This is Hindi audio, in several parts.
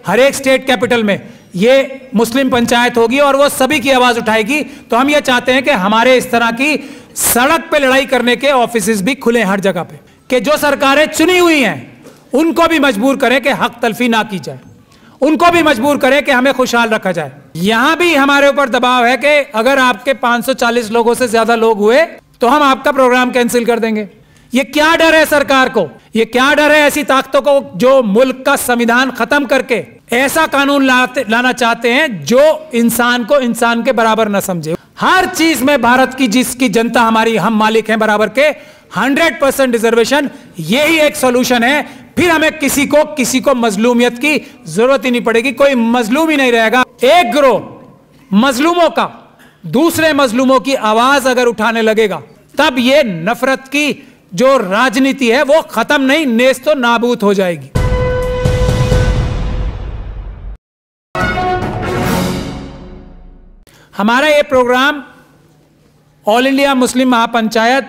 हर एक स्टेट कैपिटल में ये मुस्लिम पंचायत होगी और वो सभी की आवाज उठाएगी। तो हम ये चाहते हैं कि हमारे इस तरह की सड़क पे लड़ाई करने के ऑफिस भी खुले हर जगह पे, कि जो सरकारें चुनी हुई हैं उनको भी मजबूर करें कि हक तलफी ना की जाए, उनको भी मजबूर करें कि हमें खुशहाल रखा जाए। यहां भी हमारे ऊपर दबाव है कि अगर आपके 540 लोगों से ज्यादा लोग हुए तो हम आपका प्रोग्राम कैंसिल कर देंगे। ये क्या डर है सरकार को, ये क्या डर है ऐसी ताकतों को जो मुल्क का संविधान खत्म करके ऐसा कानून लाना चाहते हैं जो इंसान को इंसान के बराबर न समझे। हर चीज में भारत की जिसकी जनता हमारी हम मालिक हैं बराबर के, 100% रिजर्वेशन यही एक सॉल्यूशन है। फिर हमें किसी को मजलूमियत की जरूरत ही नहीं पड़ेगी, कोई मजलूम ही नहीं रहेगा। एक गिरोह मजलूमों का दूसरे मजलूमों की आवाज अगर उठाने लगेगा तब ये नफरत की जो राजनीति है वो खत्म नहीं, नेस्तो नाबूद हो जाएगी। हमारा ये प्रोग्राम ऑल इंडिया मुस्लिम महापंचायत,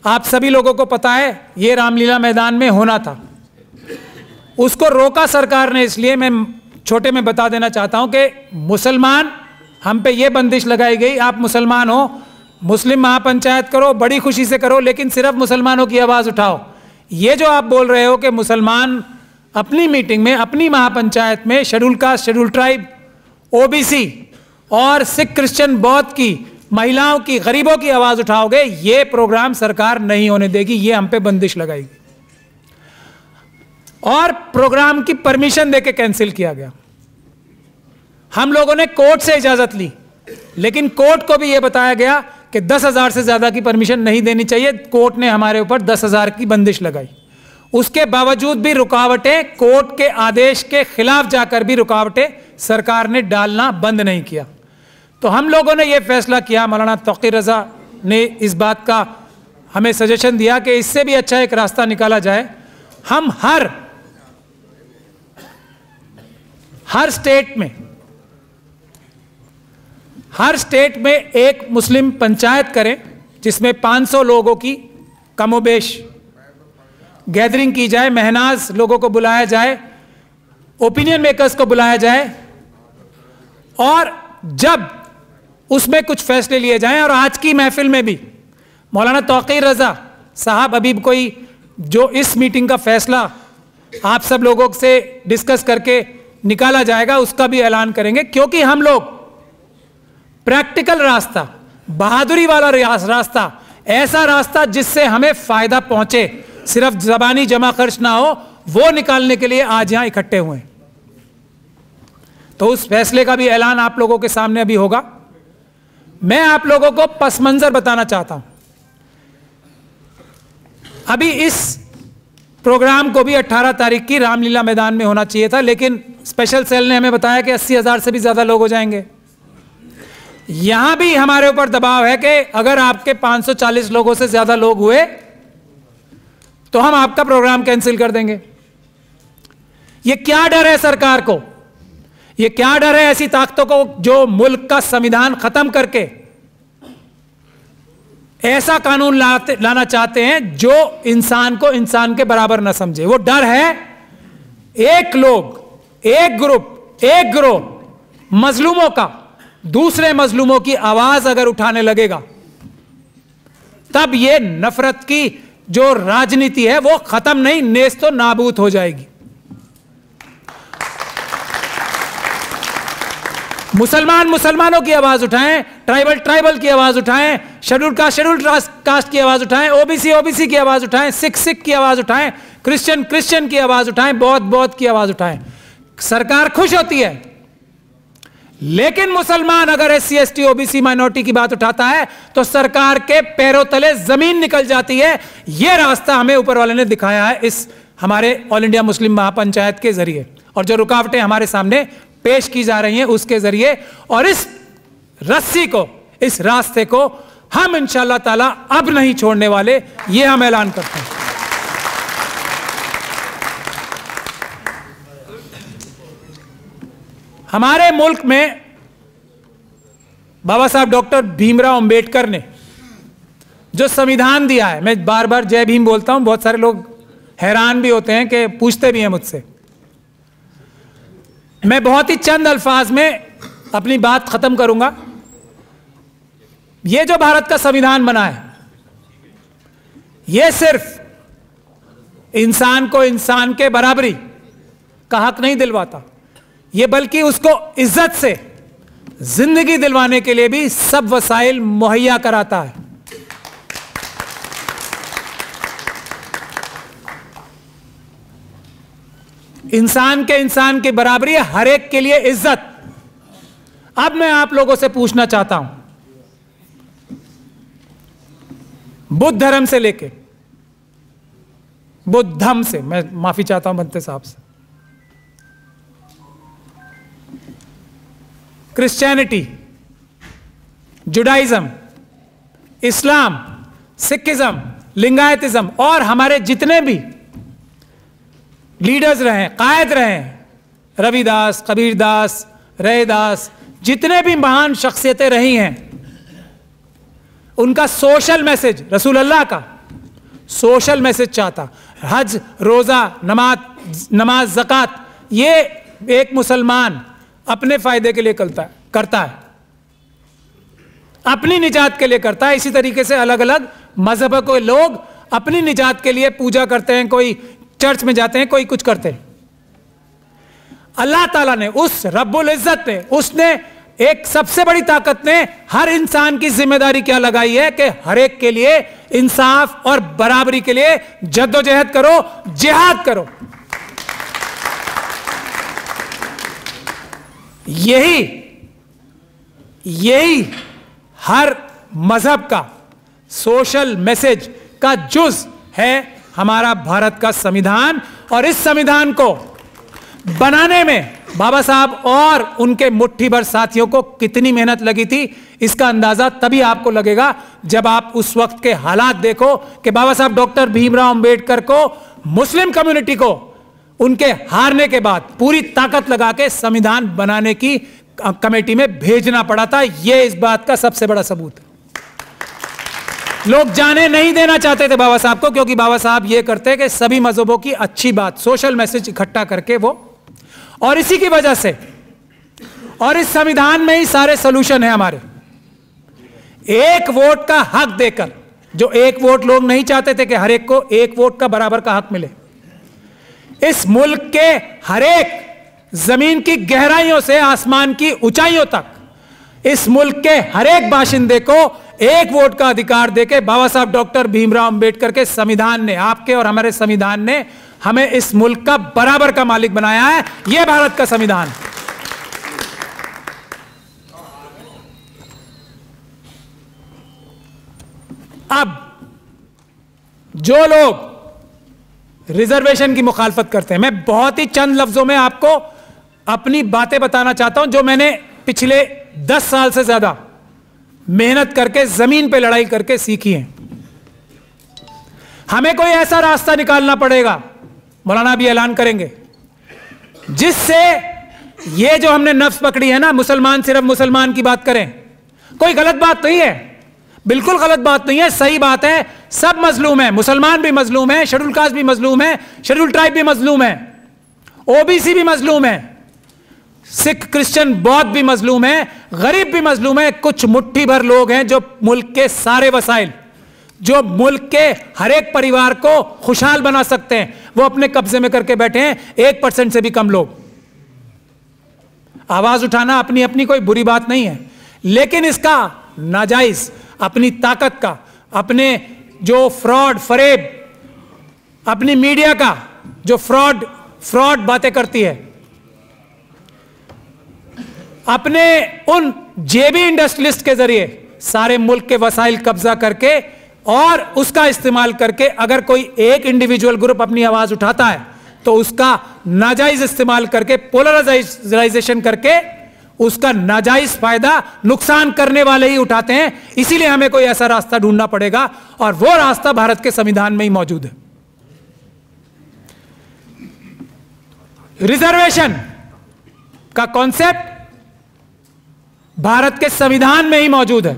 आप सभी लोगों को पता है, ये रामलीला मैदान में होना था। उसको रोका सरकार ने, इसलिए मैं छोटे में बता देना चाहता हूं कि मुसलमान, हम पे ये बंदिश लगाई गई, आप मुसलमान हो, मुस्लिम महापंचायत करो, बड़ी खुशी से करो, लेकिन सिर्फ मुसलमानों की आवाज़ उठाओ। ये जो आप बोल रहे हो कि मुसलमान अपनी मीटिंग में, अपनी महापंचायत में schedule caste, schedule tribe, OBC और सिख, क्रिश्चियन, बौद्ध की, महिलाओं की, गरीबों की आवाज़ उठाओगे, ये प्रोग्राम सरकार नहीं होने देगी, ये हम पे बंदिश लगाएगी। और प्रोग्राम की परमिशन देके कैंसिल किया गया। हम लोगों ने कोर्ट से इजाज़त ली, लेकिन कोर्ट को भी यह बताया गया कि 10,000 से ज़्यादा की परमिशन नहीं देनी चाहिए। कोर्ट ने हमारे ऊपर 10,000 की बंदिश लगाई। उसके बावजूद भी रुकावटें, कोर्ट के आदेश के खिलाफ जाकर भी रुकावटें सरकार ने डालना बंद नहीं किया। तो हम लोगों ने यह फैसला किया, मौलाना तौक़ी रज़ा ने इस बात का हमें सजेशन दिया कि इससे भी अच्छा एक रास्ता निकाला जाए। हम हर स्टेट में एक मुस्लिम पंचायत करें जिसमें 500 लोगों की कमोबेश गैदरिंग की जाए, महनाज लोगों को बुलाया जाए, ओपिनियन मेकर्स को बुलाया जाए, और जब उसमें कुछ फैसले लिए जाएं। और आज की महफिल में भी मौलाना तौक़ी रज़ा साहब अभी कोई जो इस मीटिंग का फैसला आप सब लोगों से डिस्कस करके निकाला जाएगा उसका भी ऐलान करेंगे, क्योंकि हम लोग प्रैक्टिकल रास्ता, बहादुरी वाला रास्ता, ऐसा रास्ता जिससे हमें फायदा पहुंचे, सिर्फ ज़बानी जमा खर्च ना हो, वो निकालने के लिए आज यहां इकट्ठे हुए हैं। तो उस फैसले का भी ऐलान आप लोगों के सामने अभी होगा। मैं आप लोगों को पस मंजर बताना चाहता हूं। अभी इस प्रोग्राम को भी 18 तारीख की रामलीला मैदान में होना चाहिए था, लेकिन स्पेशल सेल ने हमें बताया कि 80,000 से भी ज्यादा लोग हो जाएंगे। यहां भी हमारे ऊपर दबाव है कि अगर आपके 540 लोगों से ज्यादा लोग हुए तो हम आपका प्रोग्राम कैंसिल कर देंगे। यह क्या डर है सरकार को, यह क्या डर है ऐसी ताकतों को जो मुल्क का संविधान खत्म करके ऐसा कानून लाना चाहते हैं जो इंसान को इंसान के बराबर न समझे। वो डर है एक लोग, एक ग्रुप, एक गिरोह मजलूमों का दूसरे मजलूमों की आवाज अगर उठाने लगेगा तब ये नफरत की जो राजनीति है वो खत्म नहीं, नेस्तो नाबूद हो जाएगी। मुसलमानों की आवाज उठाएं, ट्राइबल की आवाज उठाएं, शेड्यूल कास्ट की आवाज उठाएं, ओबीसी की आवाज उठाएं, सिख की आवाज उठाएं, क्रिश्चियन की आवाज उठाएं, बौद्ध की आवाज उठाएं। सरकार खुश होती है, लेकिन मुसलमान अगर SC ST OBC माइनॉरिटी की बात उठाता है तो सरकार के पैरों तले जमीन निकल जाती है। यह रास्ता हमें ऊपर वाले ने दिखाया है इस हमारे ऑल इंडिया मुस्लिम महापंचायत के जरिए, और जो रुकावटें हमारे सामने पेश की जा रही हैं उसके जरिए। और इस रस्सी को, इस रास्ते को हम इंशाअल्लाह ताला अब नहीं छोड़ने वाले, यह हम ऐलान करते हैं। हमारे मुल्क में बाबा साहब डॉक्टर भीमराव अंबेडकर ने जो संविधान दिया है, मैं बार बार जय भीम बोलता हूं, बहुत सारे लोग हैरान भी होते हैं कि पूछते भी हैं मुझसे। मैं बहुत ही चंद अल्फाज में अपनी बात खत्म करूंगा। यह जो भारत का संविधान बना है, यह सिर्फ इंसान को इंसान के बराबरी का हक नहीं दिलवाता, यह बल्कि उसको इज्जत से जिंदगी दिलवाने के लिए भी सब वसाइल मुहैया कराता है। इंसान की बराबरी है, हर एक के लिए इज्जत। अब मैं आप लोगों से पूछना चाहता हूं, बुद्ध धर्म से लेके, बुद्धम से, मैं माफी चाहता हूं बनते साहब से, क्रिश्चियनिटी, जुडाइज्म, इस्लाम, सिखिज्म, लिंगायतिज्म और हमारे जितने भी लीडर्स रहे, कायद रहे, रविदास, कबीरदास, रैदास, जितने भी महान शख्सियतें रही हैं, उनका सोशल मैसेज, रसूल अल्लाह का सोशल मैसेज चाहता। हज, रोजा, नमाज, ज़कात, ये एक मुसलमान अपने फायदे के लिए करता है, अपनी निजात के लिए करता है। इसी तरीके से अलग अलग मजहब के लोग अपनी निजात के लिए पूजा करते हैं, कोई चर्च में जाते हैं, कोई कुछ करते हैं। अल्लाह ताला ने, उस रब्बुल इज्जत ने, उसने एक सबसे बड़ी ताकत ने हर इंसान की जिम्मेदारी क्या लगाई है कि हर एक के लिए इंसाफ और बराबरी के लिए जद्दोजहद करो, जिहाद करो। यही हर मजहब का सोशल मैसेज का जुज है हमारा भारत का संविधान। और इस संविधान को बनाने में बाबा साहब और उनके मुट्ठी भर साथियों को कितनी मेहनत लगी थी, इसका अंदाजा तभी आपको लगेगा जब आप उस वक्त के हालात देखो कि बाबा साहब डॉक्टर भीमराव अंबेडकर को, मुस्लिम कम्युनिटी को उनके हारने के बाद पूरी ताकत लगा के संविधान बनाने की कमेटी में भेजना पड़ा था। यह इस बात का सबसे बड़ा सबूत है। लोग जाने नहीं देना चाहते थे बाबा साहब को, क्योंकि बाबा साहब यह करते कि सभी मजहबों की अच्छी बात, सोशल मैसेज इकट्ठा करके वो, और इसी की वजह से, और इस संविधान में ही सारे सॉल्यूशन है हमारे। एक वोट का हक देकर, जो एक वोट लोग नहीं चाहते थे कि हर एक को एक वोट का बराबर का हक मिले, इस मुल्क के हर एक जमीन की गहराइयों से आसमान की ऊंचाइयों तक, इस मुल्क के हर एक बाशिंदे को एक वोट का अधिकार देके बाबा साहब डॉक्टर भीमराव अंबेडकर के संविधान ने, आपके और हमारे संविधान ने हमें इस मुल्क का बराबर का मालिक बनाया है। यह भारत का संविधान। अब जो लोग रिजर्वेशन की मुखालफत करते हैं, मैं बहुत ही चंद लफ्जों में आपको अपनी बातें बताना चाहता हूं जो मैंने पिछले 10 साल से ज्यादा मेहनत करके, जमीन पे लड़ाई करके सीखी है। हमें कोई ऐसा रास्ता निकालना पड़ेगा, मौलाना भी ऐलान करेंगे, जिससे ये जो हमने नफ्स पकड़ी है ना, मुसलमान सिर्फ मुसलमान की बात करें, कोई गलत बात नहीं है, बिल्कुल गलत बात नहीं है, सही बात है। सब मजलूम है, मुसलमान भी मजलूम है, शेड्यूल कास्ट भी मजलूम है, शेड्यूल ट्राइब भी मजलूम है, ओबीसी भी मजलूम है, सिख, क्रिश्चियन, बौद्ध भी मजलूम है, गरीब भी मजलूम है। कुछ मुट्ठी भर लोग हैं जो मुल्क के सारे वसाइल, जो मुल्क के हर एक परिवार को खुशहाल बना सकते हैं, वो अपने कब्जे में करके बैठे हैं। 1% से भी कम लोग। आवाज उठाना अपनी अपनी कोई बुरी बात नहीं है, लेकिन इसका नाजायज, अपनी ताकत का, अपने जो फ्रॉड फरेब, अपनी मीडिया का जो फ्रॉड बातें करती है, अपने उन जेबी इंडस्ट्रियलिस्ट के जरिए सारे मुल्क के वसाइल कब्जा करके और उसका इस्तेमाल करके अगर कोई एक इंडिविजुअल ग्रुप अपनी आवाज उठाता है तो उसका नाजायज इस्तेमाल करके, पोलराइजेशन करके उसका नाजायज फायदा नुकसान करने वाले ही उठाते हैं। इसीलिए हमें कोई ऐसा रास्ता ढूंढना पड़ेगा और वो रास्ता भारत के संविधान में ही मौजूद है। रिजर्वेशन का कॉन्सेप्ट भारत के संविधान में ही मौजूद है।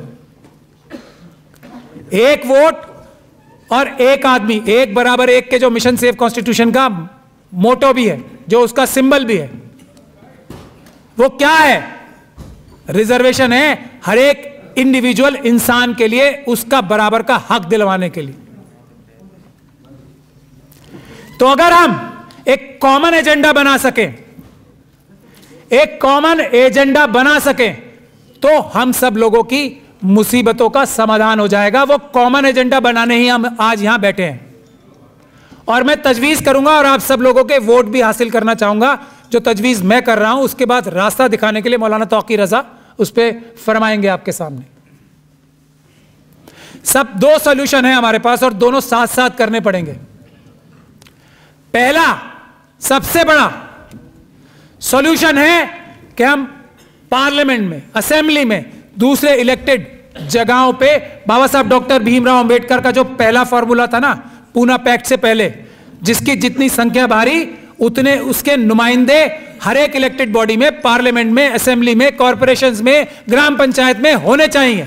एक वोट और एक आदमी, एक बराबर एक के जो मिशन सेव कॉन्स्टिट्यूशन का मोटो भी है, जो उसका सिंबल भी है, वो क्या है? रिजर्वेशन है हर एक इंडिविजुअल इंसान के लिए उसका बराबर का हक दिलवाने के लिए। तो अगर हम एक कॉमन एजेंडा बना सकें, एक कॉमन एजेंडा बना सकें, तो हम सब लोगों की मुसीबतों का समाधान हो जाएगा। वो कॉमन एजेंडा बनाने ही हम आज यहां बैठे हैं। और मैं तजवीज करूंगा और आप सब लोगों के वोट भी हासिल करना चाहूंगा। जो तजवीज मैं कर रहा हूं उसके बाद रास्ता दिखाने के लिए मौलाना तौकीर रजा उस पर फरमाएंगे आपके सामने। सब दो सॉल्यूशन है हमारे पास और दोनों साथ साथ करने पड़ेंगे। पहला सबसे बड़ा सॉल्यूशन है कि हम पार्लियामेंट में, असेंबली में, दूसरे इलेक्टेड जगहों पे बाबा साहब डॉक्टर भीमराव अंबेडकर का जो पहला फॉर्मूला था ना, पूना पैक्ट से पहले, जिसकी जितनी संख्या भारी उतने उसके नुमाइंदे हर एक इलेक्टेड बॉडी में, पार्लियामेंट में, असेंबली में, कॉरपोरेशंस में, ग्राम पंचायत में होने चाहिए।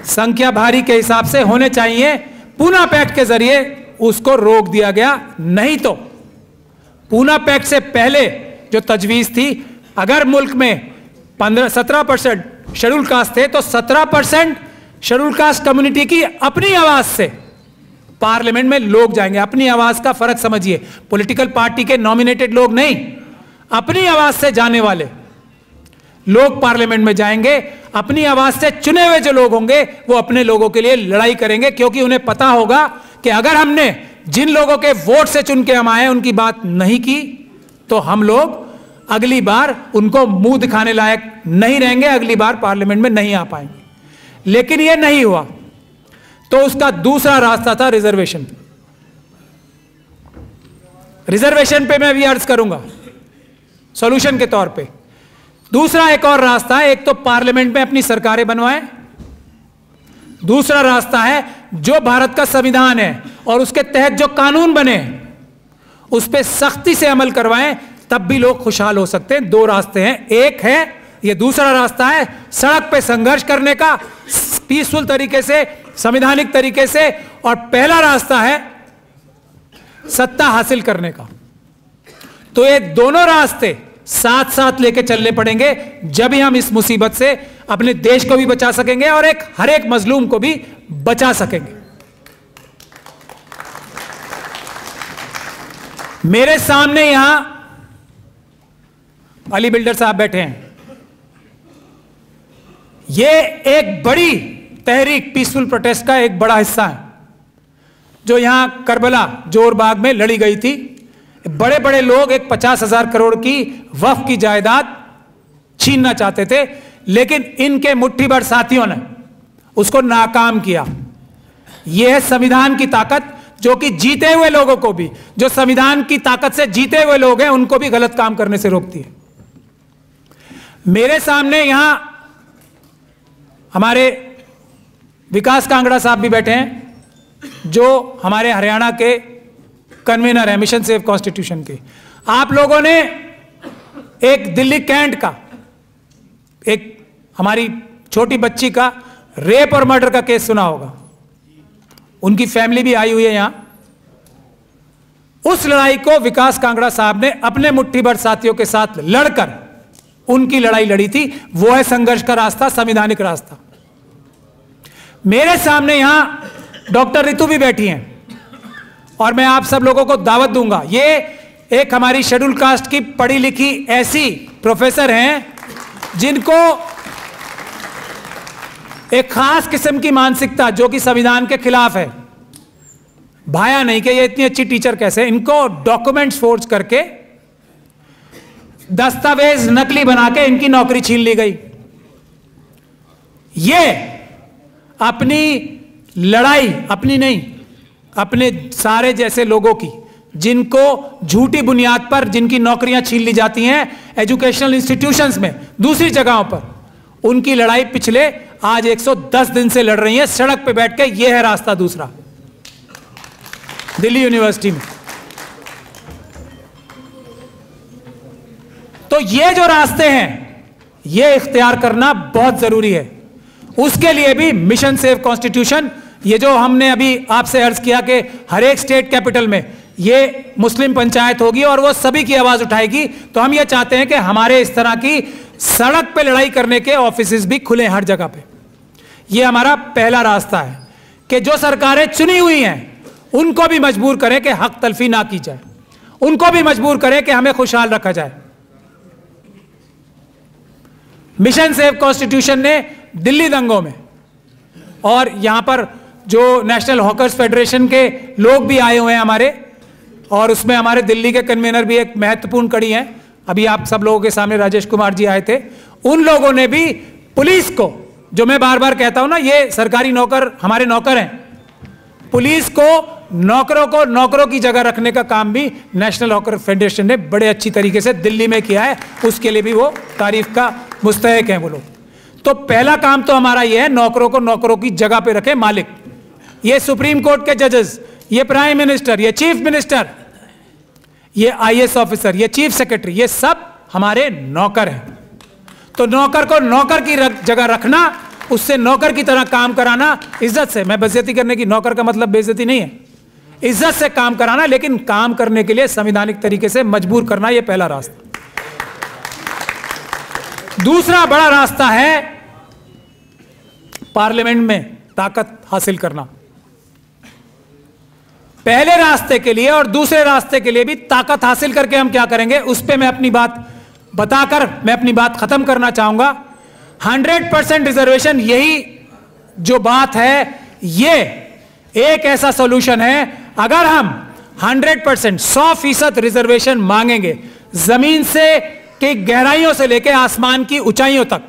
संख्या भारी के हिसाब से होने चाहिए। पूना पैक्ट के जरिए उसको रोक दिया गया। नहीं तो पूना पैक्ट से पहले जो तजवीज थी, अगर मुल्क में 17% शेड्यूल कास्ट थे तो 17% शेड्यूल कास्ट कम्युनिटी की अपनी आवाज से पार्लियामेंट में लोग जाएंगे। अपनी आवाज का फर्क समझिए, पॉलिटिकल पार्टी के नॉमिनेटेड लोग नहीं, अपनी आवाज से जाने वाले लोग पार्लियामेंट में जाएंगे। अपनी आवाज से चुने हुए जो लोग होंगे वो अपने लोगों के लिए लड़ाई करेंगे, क्योंकि उन्हें पता होगा कि अगर हमने जिन लोगों के वोट से चुन के हम आए उनकी बात नहीं की तो हम लोग अगली बार उनको मुंह दिखाने लायक नहीं रहेंगे, अगली बार पार्लियामेंट में नहीं आ पाएंगे। लेकिन यह नहीं हुआ तो उसका दूसरा रास्ता था रिजर्वेशन। रिजर्वेशन पे मैं भी अर्ज करूंगा सॉल्यूशन के तौर पे। दूसरा एक और रास्ता है, एक तो पार्लियामेंट में अपनी सरकारें बनवाएं, दूसरा रास्ता है जो भारत का संविधान है और उसके तहत जो कानून बने उस पर सख्ती से अमल करवाएं, तब भी लोग खुशहाल हो सकते हैं। दो रास्ते हैं, एक है ये, दूसरा रास्ता है सड़क पे संघर्ष करने का पीसफुल तरीके से, संवैधानिक तरीके से, और पहला रास्ता है सत्ता हासिल करने का। तो ये दोनों रास्ते साथ साथ लेके चलने पड़ेंगे, जब ही हम इस मुसीबत से अपने देश को भी बचा सकेंगे और हर एक मजलूम को भी बचा सकेंगे। मेरे सामने यहां अली बिल्डर साहब बैठे हैं। यह एक बड़ी तहरीक, पीसफुल प्रोटेस्ट का एक बड़ा हिस्सा है जो यहां करबला जोरबाग में लड़ी गई थी। बड़े बड़े लोग एक 50,000 करोड़ की वक्फ की जायदाद छीनना चाहते थे, लेकिन इनके मुट्ठी भर साथियों ने उसको नाकाम किया। यह है संविधान की ताकत, जो कि जीते हुए लोगों को भी, जो संविधान की ताकत से जीते हुए लोग हैं, उनको भी गलत काम करने से रोकती है। मेरे सामने यहां हमारे विकास कांगड़ा साहब भी बैठे हैं, जो हमारे हरियाणा के कन्वीनर है मिशन सेव कॉन्स्टिट्यूशन के। आप लोगों ने एक दिल्ली कैंट का, एक हमारी छोटी बच्ची का रेप और मर्डर का केस सुना होगा। उनकी फैमिली भी आई हुई है यहां। उस लड़ाई को विकास कांगड़ा साहब ने अपने मुट्ठी भर साथियों के साथ लड़कर उनकी लड़ाई लड़ी थी। वो है संघर्ष का रास्ता, संवैधानिक रास्ता। मेरे सामने यहां डॉक्टर रितु भी बैठी हैं और मैं आप सब लोगों को दावत दूंगा। ये एक हमारी शेड्यूल कास्ट की पढ़ी लिखी ऐसी प्रोफेसर हैं जिनको एक खास किस्म की मानसिकता, जो कि संविधान के खिलाफ है, भाया नहीं कि ये इतनी अच्छी टीचर कैसे, इनको डॉक्यूमेंट्स फोर्ज करके, दस्तावेज नकली बना के इनकी नौकरी छीन ली गई। ये अपनी लड़ाई, अपनी नहीं, अपने सारे जैसे लोगों की, जिनको झूठी बुनियाद पर जिनकी नौकरियां छीन ली जाती हैं एजुकेशनल इंस्टीट्यूशंस में, दूसरी जगहों पर, उनकी लड़ाई पिछले आज 110 दिन से लड़ रही है सड़क पे बैठ के। यह है रास्ता दूसरा, दिल्ली यूनिवर्सिटी में। तो ये जो रास्ते हैं ये इख्तियार करना बहुत जरूरी है। उसके लिए भी मिशन सेव कॉन्स्टिट्यूशन, ये जो हमने अभी आपसे अर्ज किया कि हर एक स्टेट कैपिटल में ये मुस्लिम पंचायत होगी और वो सभी की आवाज उठाएगी। तो हम ये चाहते हैं कि हमारे इस तरह की सड़क पे लड़ाई करने के ऑफिसेज भी खुले हर जगह पे। ये हमारा पहला रास्ता है कि जो सरकारें चुनी हुई हैं उनको भी मजबूर करें कि हक तलफी ना की जाए, उनको भी मजबूर करें कि हमें खुशहाल रखा जाए। मिशन सेव कॉन्स्टिट्यूशन ने दिल्ली दंगों में, और यहां पर जो नेशनल हॉकर्स फेडरेशन के लोग भी आए हुए हैं हमारे, और उसमें हमारे दिल्ली के कन्वीनर भी एक महत्वपूर्ण कड़ी हैं। अभी आप सब लोगों के सामने राजेश कुमार जी आए थे, उन लोगों ने भी पुलिस को, जो मैं बार बार कहता हूं ना, ये सरकारी नौकर हमारे नौकर हैं, पुलिस को नौकरों की जगह रखने का काम भी नेशनल हॉकर फेडरेशन ने बड़े अच्छी तरीके से दिल्ली में किया है। उसके लिए भी वो तारीफ का मुस्तहिक हैं वो लोग। तो पहला काम तो हमारा ये है, नौकरों की जगह पे रखे मालिक। ये सुप्रीम कोर्ट के जजेस, ये प्राइम मिनिस्टर, ये चीफ मिनिस्टर, ये आईएएस ऑफिसर, ये चीफ सेक्रेटरी, ये सब हमारे नौकर हैं। तो नौकर को नौकर की जगह रखना, उससे नौकर की तरह काम कराना, इज्जत से, मैं बेइज्जती करने की, नौकर का मतलब बेइज्जती नहीं है, इज्जत से काम कराना, लेकिन काम करने के लिए संवैधानिक तरीके से मजबूर करना, यह पहला रास्ता। दूसरा बड़ा रास्ता है पार्लियामेंट में ताकत हासिल करना। पहले रास्ते के लिए और दूसरे रास्ते के लिए भी ताकत हासिल करके हम क्या करेंगे, उस पर मैं अपनी बात बताकर मैं अपनी बात खत्म करना चाहूंगा। 100% रिजर्वेशन, यही जो बात है, ये एक ऐसा सॉल्यूशन है। अगर हम 100% 100% रिजर्वेशन मांगेंगे, जमीन से की गहराइयों से लेकर आसमान की ऊंचाइयों तक,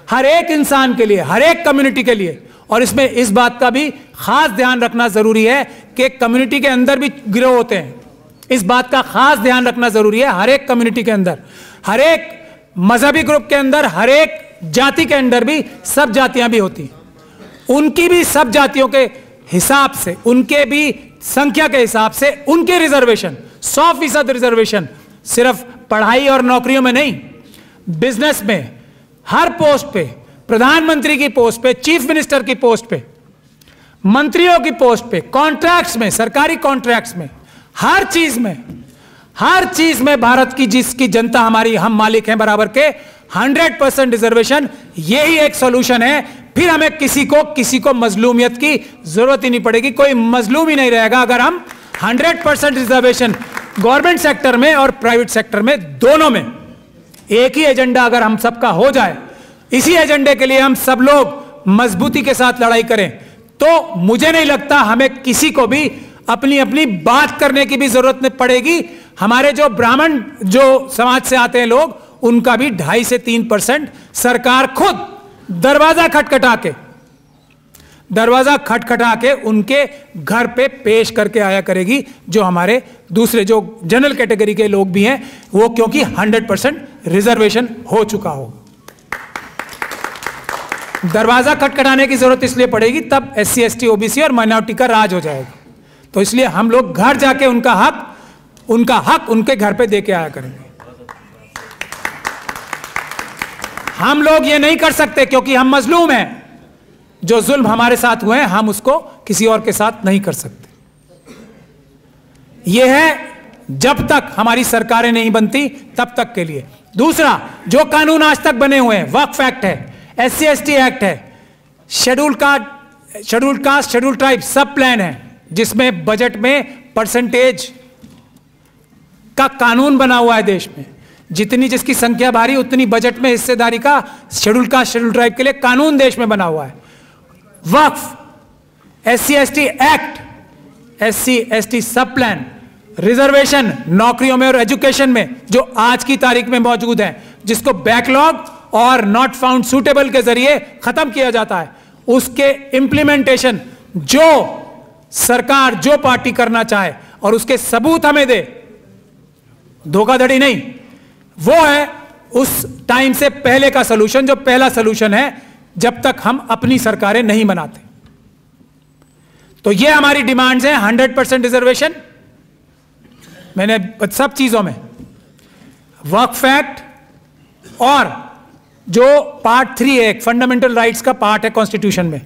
हर एक इंसान के लिए, हर एक कम्युनिटी के लिए, और इसमें इस बात का भी खास ध्यान रखना जरूरी है कि कम्युनिटी के अंदर भी गिरोह होते हैं, इस बात का खास ध्यान रखना जरूरी है। हर एक कम्युनिटी के अंदर, हर एक मजहबी ग्रुप के अंदर, हर एक जाति के अंदर भी सब जातियां भी होती हैं, उनकी भी सब जातियों के हिसाब से, उनके भी संख्या के हिसाब से उनके रिजर्वेशन, 100% रिजर्वेशन, सिर्फ पढ़ाई और नौकरियों में नहीं, बिजनेस में, हर पोस्ट पे, प्रधानमंत्री की पोस्ट पे, चीफ मिनिस्टर की पोस्ट पे, मंत्रियों की पोस्ट पे, कॉन्ट्रैक्ट्स में, सरकारी कॉन्ट्रैक्ट्स में, हर चीज में भारत की, जिसकी जनता हमारी, हम मालिक हैं बराबर के, 100% रिजर्वेशन, यही एक सॉल्यूशन है। फिर हमें किसी को मजलूमियत की जरूरत ही नहीं पड़ेगी, कोई मजलूम ही नहीं रहेगा अगर हम 100% रिजर्वेशन गवर्नमेंट सेक्टर में और प्राइवेट सेक्टर में, दोनों में एक ही एजेंडा अगर हम सबका हो जाए, इसी एजेंडे के लिए हम सब लोग मजबूती के साथ लड़ाई करें, तो मुझे नहीं लगता हमें किसी को भी अपनी अपनी बात करने की भी जरूरत नहीं पड़ेगी। हमारे जो ब्राह्मण, जो समाज से आते हैं लोग, उनका भी 2.5 से 3% सरकार खुद दरवाजा खटखटा के उनके घर पे पेश करके आया करेगी, जो हमारे दूसरे जो जनरल कैटेगरी के लोग भी हैं वो, क्योंकि 100% रिजर्वेशन हो चुका हो। दरवाजा खटखटाने की जरूरत इसलिए पड़ेगी तब SC ST OBC और माइनॉरिटी का राज हो जाएगा। तो इसलिए हम लोग घर जाके उनका हक उनके घर पे दे के आया करेंगे। हम लोग ये नहीं कर सकते क्योंकि हम मजलूम हैं, जो जुल्म हमारे साथ हुए हैं हम उसको किसी और के साथ नहीं कर सकते। यह है जब तक हमारी सरकारें नहीं बनती तब तक के लिए। दूसरा, जो कानून आज तक बने हुए हैं, वक्फ एक्ट है, SC ST एक्ट है, शेड्यूल कास्ट शेड्यूल ट्राइब सब प्लान है, जिसमें बजट में परसेंटेज का कानून बना हुआ है देश में, जितनी जिसकी संख्या भारी उतनी बजट में हिस्सेदारी का शेड्यूल कास्ट शेड्यूल ट्राइब के लिए कानून देश में बना हुआ है। वक्फ, SC ST act, SC ST सब प्लान, रिजर्वेशन नौकरियों में और एजुकेशन में जो आज की तारीख में मौजूद है, जिसको बैकलॉग और नॉट फाउंड सूटेबल के जरिए खत्म किया जाता है, उसके इंप्लीमेंटेशन जो सरकार, जो पार्टी करना चाहे और उसके सबूत हमें दे, धोखाधड़ी नहीं, वो है उस टाइम से पहले का सलूशन, जो पहला सलूशन है जब तक हम अपनी सरकारें नहीं बनाते। तो ये हमारी डिमांड्स हैं। 100% रिजर्वेशन मैंने सब चीजों में, वक्फ एक्ट, और जो पार्ट 3 है, फंडामेंटल राइट्स का पार्ट है कॉन्स्टिट्यूशन में,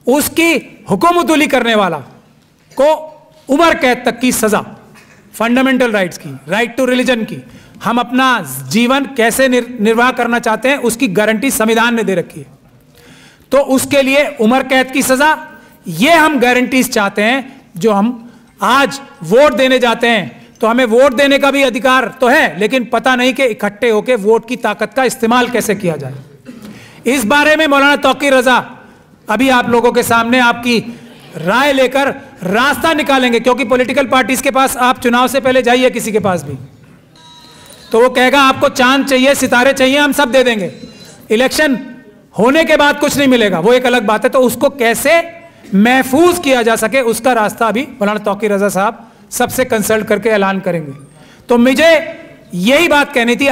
उसकी हुकूमतुली करने वाला को उम्र कैद तक की सजा, फंडामेंटल राइट्स की, राइट टू रिलीजन की, हम अपना जीवन कैसे निर्वाह करना चाहते हैं उसकी गारंटी संविधान ने दे रखी है। तो उसके लिए उम्र कैद की सजा, ये हम गारंटीज चाहते हैं। जो हम आज वोट देने जाते हैं तो हमें वोट देने का भी अधिकार तो है, लेकिन पता नहीं कि इकट्ठे होकर वोट की ताकत का इस्तेमाल कैसे किया जाए। इस बारे में मौलाना तौकीर रजा अभी आप लोगों के सामने आपकी राय लेकर रास्ता निकालेंगे, क्योंकि पॉलिटिकल पार्टीज के पास आप चुनाव से पहले जाइए किसी के पास भी, तो वो कहेगा आपको चांद चाहिए, सितारे चाहिए, हम सब दे देंगे। इलेक्शन होने के बाद कुछ नहीं मिलेगा, वो एक अलग बात है। तो उसको कैसे महफूज किया जा सके उसका रास्ता अभी मौलाना तौकीर रजा साहब सबसे कंसल्ट करके ऐलान करेंगे। तो मुझे यही बात कहनी थी।